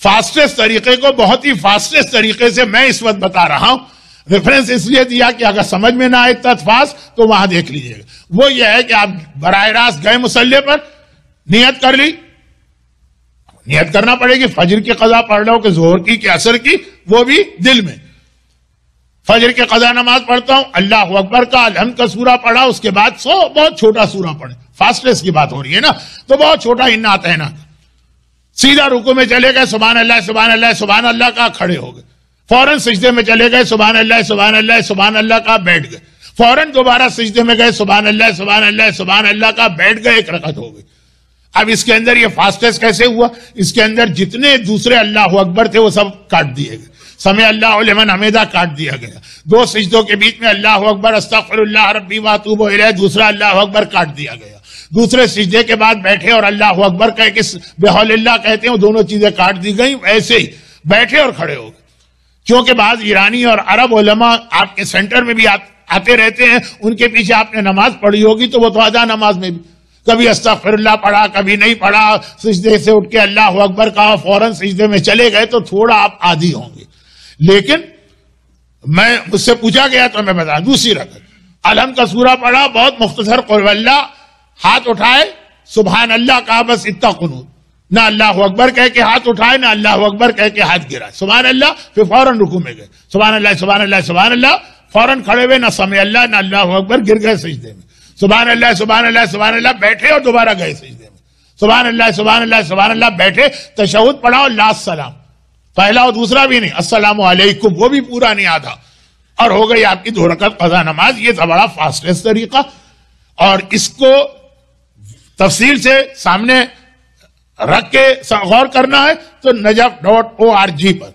Fastest طریقے کو بہت ہی فاسٹسٹ طریقے سے میں اس وقت بتا رہا ہوں. ریفرنس اس لیے دیا کہ اگر سمجھ میں نہ آئے تدفاس تو وہاں دیکھ لیجئے گا. وہ یہ ہے کہ آپ براہ راست گئے مصلی پر، نیت کر لی، نیت کرنا پڑے گی فجر کی قضا پڑھ لو کہ ظہر کی کہ عصر کی، وہ بھی دل میں. فجر کی قضا نماز پڑھتا ہوں، اللہ اکبر کا الحمد کا سورہ پڑھا، اس کے بعد بہت چھوٹا سورہ پڑھے. فاسٹنس کی بات ہو رہی ہے نا، تو بہت چھوٹا انا اعطینا، سیدھا رکوع میں چلے گئے، سبحان اللہ سبحان اللہ سبحان اللہ کا، کھڑے ہو گئے. فوراً سجدے میں چلے گئے، سبحان اللہ سبحان اللہ سبحان اللہ کا، بیٹھ گئے. فوراً دوبارہ سجدے میں گئے، سبحان اللہ سبحان اللہ سبحان اللہ کا، بیٹھ گئے، ایک رکعت ہو گئی. اب اس کے اندر یہ فاسٹنس کیسے ہوا؟ اس کے اندر جتنے دوسرے اللہ اکبر تھے وہ سب کاٹ دیے گئے. سمع اللہ لمن حمیدہ کاٹ دیا گیا. دو سجدوں کے بیچ میں اللہ اکبر استغفر اللہ ربی واتوب الیہ دوسرا اللہ اکبر کاٹ دیا گیا. دوسرے سجدے کے بعد بیٹھے اور اللہ اکبر کہہ کے بحول اللہ کہتے ہیں، دونوں چیزیں کاٹ دی گئیں. ایسے ہی بیٹھے اور کھڑے ہو گئے. کیونکہ بعض ایرانی اور عرب علماء آپ کے سینٹر میں بھی آتے رہتے ہیں، ان کے پیچھے آپ نے نماز پڑھی ہوگی تو وہ تو ادا نماز میں بھی کبھی استغفر اللہ پڑھا، کبھی نہیں پڑھا، سجدے سے اٹھ کے اللہ اکبر کہا، فوراً سجدے میں چلے گئے، تو تھوڑا آپ عادی ہوں گے. لیکن مجھ سے پوچھا گیا تو میں بتا، دوسری رکعت الحمد کا سورہ پڑھا، بہت مختصر، قل اللہ، ہاتھ اٹھائے، سبحان اللہ کہا، بس اتنا قنوت، نہ اللہ اکبر کہہ کے ہاتھ اٹھائے، نہ اللہ اکبر کہہ کے ہاتھ گرائے، سبحان اللہ، پھر فوراً رکوع میں گئے، سبحان اللہ سبحان اللہ سبحان اللہ، فوراً کھڑے ہوئے، نہ سمع اللہ نہ اللہ اکبر، گر گئے سجدے میں، سبحان اللہ سبحان اللہ سبحان اللہ، بیٹھے اور دوبارہ گئے سجدے میں، سبحان اللہ سبحان اللہ سبحان اللہ، بیٹھے، تشہد پڑھا اور لاست سلام، پہلا اور دوسرا بھی نہیں، السلام علیکم، وہ بھی پورا نہیں آدھا، اور ہو گئی آپ کی 2 رکعت قضا نماز. یہ تھا بڑا فاسٹسٹ طریقہ، اور اس کو تفصیل سے سامنے رکھ کے غور کرنا ہے تو najaf.org پر